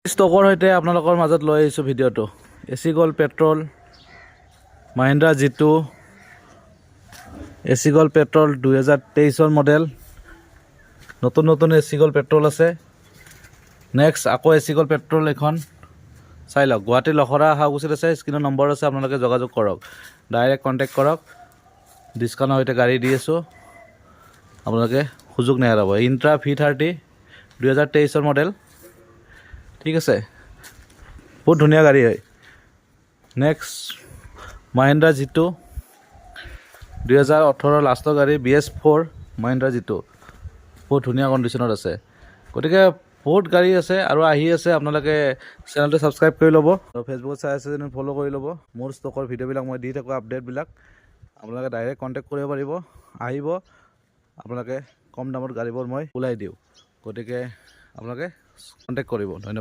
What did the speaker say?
ষ্টকৰ সৈতে আপোনালোকৰ মাজত লৈ আহিছোঁ ভিডিঅ'টো। AC Gold petrol, Mahindra G2 AC Gold petrol 2023 model. নতুন AC Gold পেট্ৰল আছে। নেক্সট আকৌ AC Gold পেট্ৰল এখন চাই লওক। গুৱাহাটী লখৰা হাউচত আছে, স্ক্ৰীনৰ নম্বৰ আছে, আপোনালোকে যোগাযোগ কৰক, ডাইৰেক্ট কণ্টেক্ট কৰক। ডিছকাউণ্টৰ সৈতে গাড়ী দি আছোঁ, আপোনালোকে সুযোগ নেহেৰাব। ইণ্ট্ৰা V30 2023 মডেল, ঠিক আছে, বহুত ধুনীয়া গাড়ী হয়। নেক্সট Mahindra G2 2018 লাষ্টৰ গাড়ী BS4 Mahindra G2, বহুত ধুনীয়া কণ্ডিশ্যনত আছে। গতিকে বহুত গাড়ী আছে আৰু আহি আছে, আপোনালোকে চেনেলটো ছাবস্ক্ৰাইব কৰি ল'ব আৰু ফেচবুকত চাই আছে যদি ফ'ল' কৰি ল'ব। মোৰ ষ্টকৰ ভিডিঅ'বিলাক মই দি থাকোঁ, আপডেটবিলাক আপোনালোকে ডাইৰেক্ট কণ্টেক্ট কৰিব পাৰিব, আহিব, আপোনালোকে কম দামত গাড়ীবোৰ মই ওলাই দিওঁ। গতিকে আপোনালোকে কণ্টেক্ট কৰিব। ধন্যবাদ।